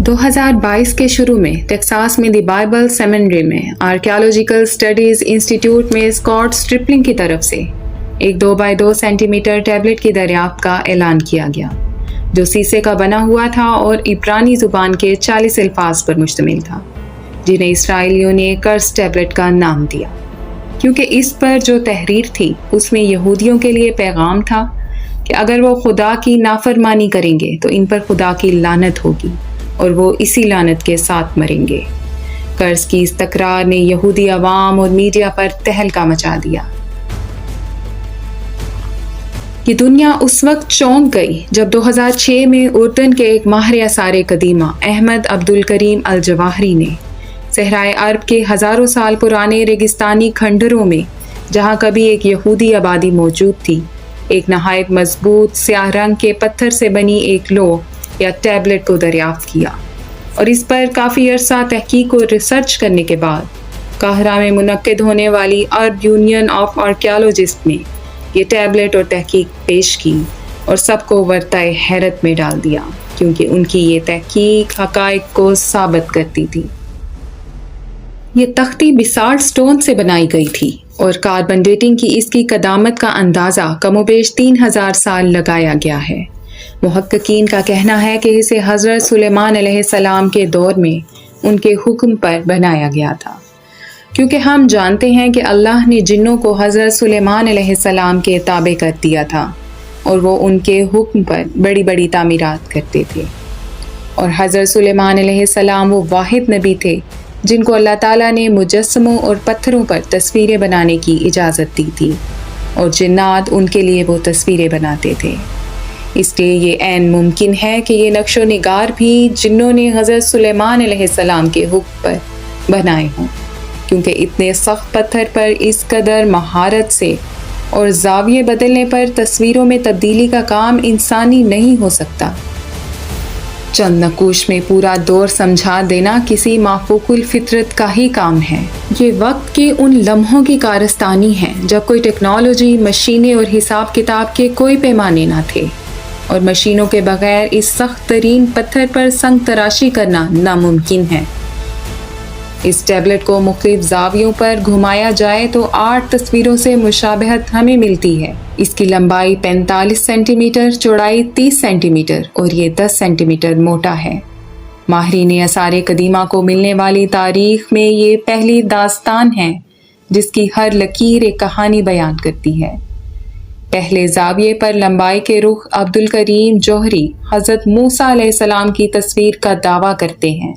2022 के शुरू में टेक्सास में द बाइबल सेमिनरी में आर्कियोलॉजिकल स्टडीज इंस्टीट्यूट में स्कॉट स्ट्रिपलिंग की तरफ से एक 2x2 सेंटीमीटर टैबलेट की दरियाफ्त का ऐलान किया गया, जो शीशे का बना हुआ था और इब्रानी जुबान के 40 अल्फाज पर मुश्तमिल था, जिन्हें इसराइलियों ने कर्स टैबलेट का नाम दिया, क्योंकि इस पर जो तहरीर थी उसमें यहूदियों के लिए पैगाम था कि अगर वो खुदा की नाफरमानी करेंगे तो इन पर खुदा की लानत होगी और वो इसी लानत के साथ मरेंगे। कर्ज की इस तकरार ने यहूदी अवाम और मीडिया पर तहलका मचा दिया। ये दुनिया उस वक्त चौंक गई जब 2006 में उर्दन के एक माहिर आसार कदीमा अहमद अब्दुल करीम अल जवाहरी ने सहराए अरब के हज़ारों साल पुराने रेगिस्तानी खंडरों में, जहाँ कभी एक यहूदी आबादी मौजूद थी, एक नहायत मजबूत स्याह रंग के पत्थर से बनी एक लौह या टैबलेट को दरियाफ्त किया, और इस पर काफ़ी अरसा तहकीक और रिसर्च करने के बाद काहिरा में मुनक्किद होने वाली अरब यूनियन ऑफ आर्कियोलॉजिस्ट ने ये टैबलेट और तहकीक पेश की और सबको वर्ताए हैरत में डाल दिया, क्योंकि उनकी ये तहकीक हक़ाइक़ को साबित करती थी। ये तख्ती बिसाल्ट स्टोन से बनाई गई थी और कार्बन डेटिंग की इसकी कदामत का अंदाज़ा कमोबेश 3000 साल लगाया गया है। मुहक्किकीन का कहना है कि इसे हज़रत सुलेमान अलैहिस्सलाम के दौर में उनके हुक्म पर बनाया गया था, क्योंकि हम जानते हैं कि अल्लाह ने जिन्नों को हज़रत सुलेमान अलैहिस्सलाम के ताबे कर दिया था और वो उनके हुक्म पर बड़ी बड़ी तामीरात करते थे। और हज़रत सुलेमान अलैहिस्सलाम वो वाहिद नबी थे जिनको अल्लाह ताला ने मुजस्समों और पत्थरों पर तस्वीरें बनाने की इजाज़त दी थी, और जिन्नात उनके लिए वो तस्वीरें बनाते थे। इसलिए ये ऐन मुमकिन है कि ये नक्शो निगार भी जिन्नों ने हज़रत सुलेमान अलैहिस्सलाम के हुक्म पर बनाए हों, क्योंकि इतने सख्त पत्थर पर इस कदर महारत से और ज़ाविये बदलने पर तस्वीरों में तब्दीली का काम इंसानी नहीं हो सकता। चंद नकूश में पूरा दौर समझा देना किसी माफूकुल फितरत का ही काम है। ये वक्त के उन लम्हों की कारस्तानी है जब कोई टेक्नोलॉजी, मशीनें और हिसाब किताब के कोई पैमाने ना थे, और मशीनों के बगैर इस सख्त तरीन पत्थर पर संग तराशी करना नामुमकिन है। इस टैबलेट को मुख्तलिफ ज़ावियों पर घुमाया जाए तो 8 तस्वीरों से मुशाबहत हमें मिलती है। इसकी लंबाई 45 सेंटीमीटर, चौड़ाई 30 सेंटीमीटर और ये 10 सेंटीमीटर मोटा है। माहिरीन आसार कदीमा को मिलने वाली तारीख में ये पहली दास्तान है जिसकी हर लकीर एक कहानी बयान करती है। पहले ज़ाविये पर लंबाई के रुख अब्दुल करीम जौहरी हज़रत मूसा अलैहिस्सलाम की तस्वीर का दावा करते हैं,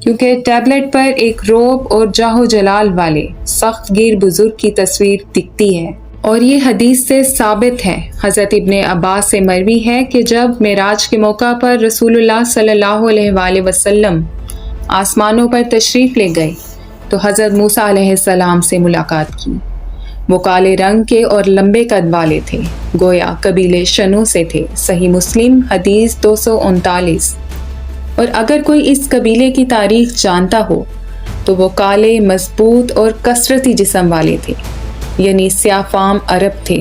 क्योंकि टैबलेट पर एक रोब और जाहो जलाल वाले सख्त गिर बुजुर्ग की तस्वीर दिखती है, और ये हदीस से साबित है। हज़रत इब्ने अब्बास से मरवी है कि जब मेराज के मौका पर रसूलुल्लाह सल्लल्लाहु अलैहि वसल्लम आसमानों पर तशरीफ़ ले गए तो हज़रत मूसा अलैहिस्सलाम से मुलाकात की। वो काले रंग के और लंबे कद वाले थे, गोया कबीले शनु से थे। सही मुस्लिम हदीस 239। और अगर कोई इस कबीले की तारीख जानता हो तो वो काले, मजबूत और कसरती जिस्म वाले थे, यानी स्याफाम अरब थे।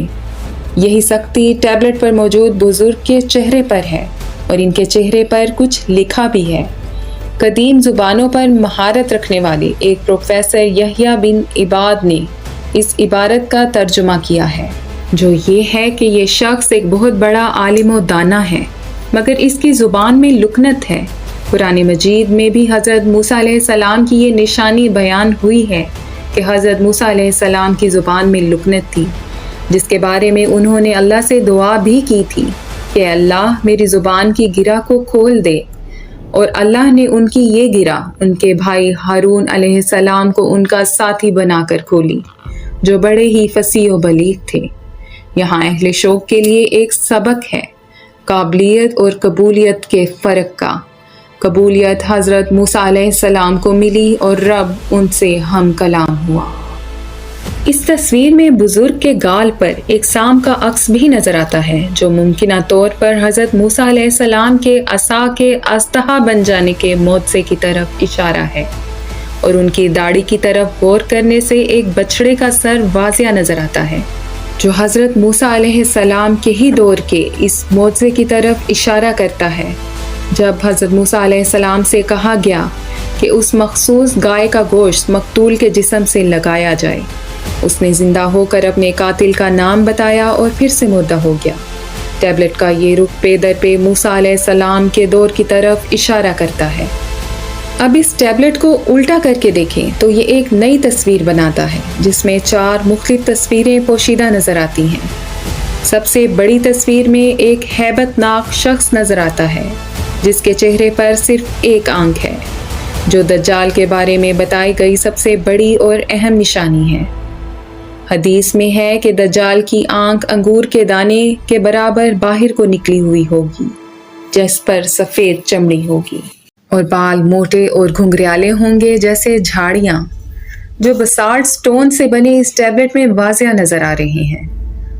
यही सख्ती टैबलेट पर मौजूद बुजुर्ग के चेहरे पर है, और इनके चेहरे पर कुछ लिखा भी है। कदीम ज़ुबानों पर महारत रखने वाले एक प्रोफेसर यहया बिन इबाद ने इस इबारत का तर्जुमा किया है, जो ये है कि ये शख्स एक बहुत बड़ा आलिम व दाना है, मगर इसकी ज़ुबान में लुकनत है। कुरान मजीद में भी हज़रत मूसा अलैहिस्सलाम की ये निशानी बयान हुई है कि हज़रत मूसा अलैहिस्सलाम की ज़ुबान में लुकनत थी, जिसके बारे में उन्होंने अल्लाह से दुआ भी की थी कि अल्लाह मेरी ज़ुबान की गिरा को खोल दे, और अल्लाह ने उनकी ये गिरा उनके भाई हारून अलैहिस्सलाम को उनका साथी बनाकर खोली, जो बड़े ही फसीह व बलीग थे। यहाँ अहले शौक के लिए एक सबक है काबिलियत और कबूलियत के फ़र्क का। कबूलियत हज़रत मूसा अलैहिस्सलाम को मिली और रब उनसे हम कलाम हुआ। इस तस्वीर में बुजुर्ग के गाल पर एक सांप का अक्स भी नजर आता है, जो मुमकिना तौर पर हज़रत मूसा अलैहिस्सलाम के असा के अस्तहा बन जाने के मौजज़े की तरफ इशारा है, और उनकी दाढ़ी की तरफ गौर करने से एक बछड़े का सर वाज़िया नजर आता है, जो हज़रत मूसा अलैहिस्सलाम के ही दौर के इस मौजज़े की तरफ इशारा करता है। جب حضرت موسیٰ علیہ السلام سے کہا گیا کہ اس مخصوص گائے کا گوشت مقتول کے جسم سے لگایا جائے، اس نے زندہ ہو کر اپنے قاتل کا نام بتایا اور پھر سے مردہ ہو گیا۔ ٹیبلٹ کا یہ رخ پے در پے موسیٰ علیہ السلام کے دور کی طرف اشارہ کرتا ہے۔ اب اس ٹیبلٹ کو الٹا کر کے دیکھیں تو یہ ایک نئی تصویر بناتا ہے جس میں 4 مختلف تصویریں پوشیدہ نظر آتی ہیں۔ سب سے بڑی تصویر میں ایک ہیبت ناک شخص نظر آتا ہے جس کے چہرے پر صرف ایک آنکھ ہے، جو دجال کے بارے میں بتائی گئی سب سے بڑی اور اہم نشانی ہے۔ حدیث میں ہے کہ دجال کی آنکھ انگور کے دانے کے برابر باہر کو نکلی ہوئی ہوگی، جس پر سفید چمڑی ہوگی، اور بال موٹے اور گھنگریالے ہوں گے جیسے جھاڑیاں، جو بسالٹ سٹون سے بنے اس ٹیبلٹ میں واضح نظر آ رہے ہیں۔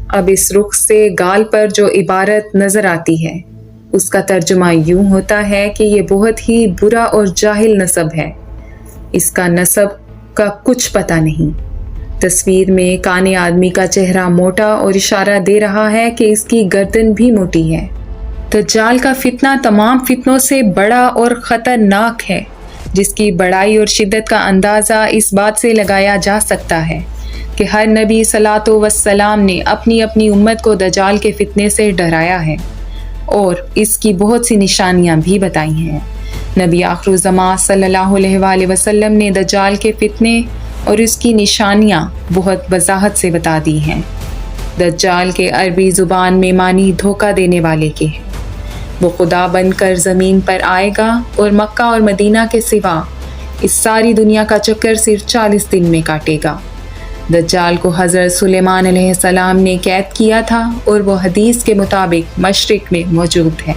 اب اس رخ سے گال پر جو عبارت نظر آتی ہے اس کا ترجمہ یوں ہوتا ہے کہ یہ بہت ہی برا اور جاہل نسب ہے، اس کا نسب کا کچھ پتہ نہیں۔ تصویر میں کانے آدمی کا چہرہ موٹا اور اشارہ دے رہا ہے کہ اس کی گردن بھی موٹی ہے۔ دجال کا فتنہ تمام فتنوں سے بڑا اور خطرناک ہے، جس کی بڑائی اور شدت کا اندازہ اس بات سے لگایا جا سکتا ہے کہ ہر نبی صلوات و سلام نے اپنی اپنی امت کو دجال کے فتنے سے ڈرایا ہے اور اس کی بہت سی نشانیاں بھی بتائی ہیں۔ نبی آخر الزماں صلی اللہ علیہ وآلہ وسلم نے دجال کے فتنے اور اس کی نشانیاں بہت وضاحت سے بتا دی ہیں۔ دجال کے عربی زبان میں معنی دھوکہ دینے والے کے ہیں۔ وہ خدا بن کر زمین پر آئے گا اور مکہ اور مدینہ کے سوا اس ساری دنیا کا چکر صرف 40 دن میں کاٹے گا۔ دجال کو حضرت سلیمان علیہ السلام نے قید کیا تھا اور وہ حدیث کے مطابق مشرق میں موجود ہے۔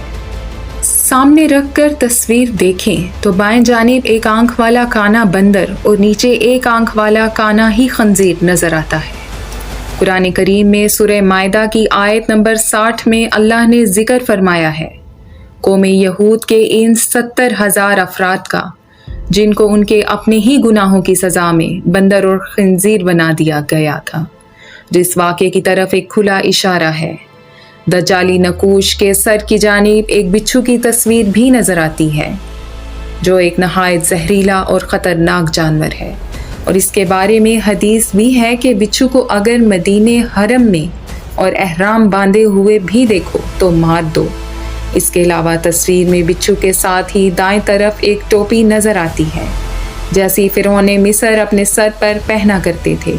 سامنے رکھ کر تصویر دیکھیں تو بائیں جانب ایک آنکھ والا کانا بندر اور نیچے ایک آنکھ والا کانا ہی خنزیر نظر آتا ہے۔ قرآن کریم میں سورہ مائدہ کی آیت نمبر 60 میں اللہ نے ذکر فرمایا ہے قوم یہود کے ان 70,000 افراد کا جن کو ان کے اپنے ہی گناہوں کی سزا میں بندر اور خنزیر بنا دیا گیا تھا، جس واقعے کی طرف ایک کھلا اشارہ ہے۔ دجالی نقوش کے سر کی جانب ایک بچھو کی تصویر بھی نظر آتی ہے، جو ایک نہایت زہریلا اور خطرناک جانور ہے، اور اس کے بارے میں حدیث بھی ہے کہ بچھو کو اگر مدینے حرم میں اور احرام باندھے ہوئے بھی دیکھو تو مار دو۔ اس کے علاوہ تصویر میں بچھو کے ساتھ ہی دائیں طرف ایک ٹوپی نظر آتی ہے، جیسی فرعون مصر اپنے سر پر پہنا کرتے تھے۔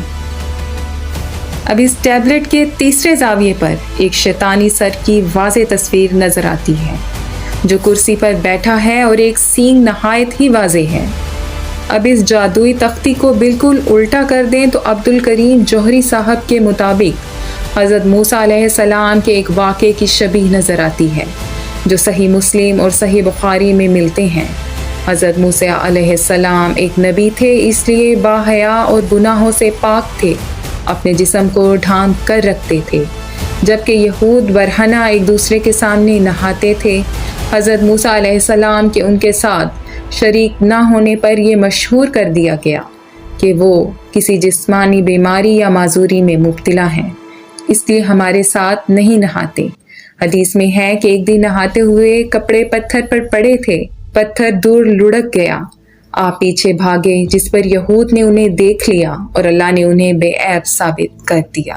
اب اس ٹیبلٹ کے تیسرے زاویے پر ایک شیطانی سر کی واضح تصویر نظر آتی ہے، جو کرسی پر بیٹھا ہے اور ایک سینگ نہایت ہی واضح ہے۔ اب اس جادوئی تختی کو بالکل الٹا کر دیں تو عبدالکریم جوہری صاحب کے مطابق حضرت موسیٰ علیہ السلام کے ایک واقعے کی شبیہ نظر آتی ہے، جو صحیح مسلم اور صحیح بخاری میں ملتے ہیں۔ حضرت موسیٰ علیہ السلام ایک نبی تھے، اس لیے باحیا اور گناہوں سے پاک تھے، اپنے جسم کو ڈھانپ کر رکھتے تھے، جبکہ یہود برہنہ ایک دوسرے کے سامنے نہاتے تھے۔ حضرت موسیٰ علیہ السلام کے ان کے ساتھ شریک نہ ہونے پر یہ مشہور کر دیا گیا کہ وہ کسی جسمانی بیماری یا معذوری میں مبتلا ہیں، اس لیے ہمارے ساتھ نہیں نہاتے۔ حدیث میں ہے کہ ایک دن نہاتے ہوئے کپڑے پتھر پر پڑے تھے، پتھر دور لڑک گیا، آپ پیچھے بھاگے، جس پر یہود نے انہیں دیکھ لیا اور اللہ نے انہیں بے عیب ثابت کر دیا۔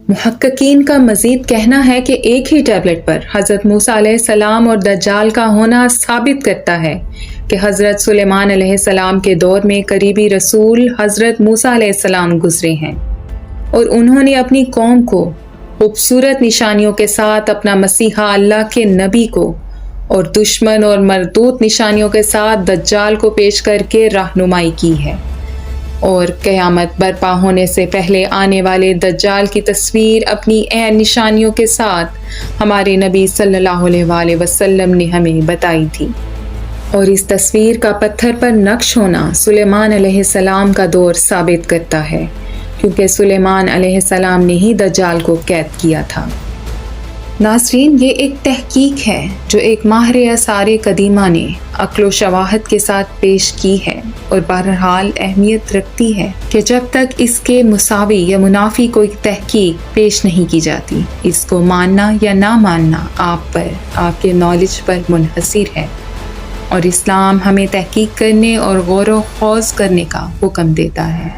محققین کا مزید کہنا ہے کہ ایک ہی ٹیبلٹ پر حضرت موسیٰ علیہ السلام اور دجال کا ہونا ثابت کرتا ہے کہ حضرت سلیمان علیہ السلام کے دور میں قریبی رسول حضرت موسیٰ علیہ السلام گزرے ہیں، اور انہوں نے اپنی قوم کو خوبصورت نشانیوں کے ساتھ اپنا مسیحا اللہ کے نبی کو اور دشمن اور مردود نشانیوں کے ساتھ دجال کو پیش کر کے رہنمائی کی ہے، اور قیامت برپا ہونے سے پہلے آنے والے دجال کی تصویر اپنی عین نشانیوں کے ساتھ ہمارے نبی صلی اللہ علیہ وآلہ وسلم نے ہمیں بتائی تھی، اور اس تصویر کا پتھر پر نقش ہونا سلیمان علیہ السلام کا دور ثابت کرتا ہے، کیونکہ سلیمان علیہ السلام نے ہی دجال کو قید کیا تھا۔ ناظرین، یہ ایک تحقیق ہے جو ایک ماہر آثار قدیمہ نے عقل و شواہد کے ساتھ پیش کی ہے۔ اور بہرحال اہمیت رکھتی ہے کہ جب تک اس کے مساوی یا منافی کوئی تحقیق پیش نہیں کی جاتی، اس کو ماننا یا نہ ماننا آپ پر، آپ کے نالج پر منحصر ہے، اور اسلام ہمیں تحقیق کرنے اور غور و خوض کرنے کا حکم دیتا ہے۔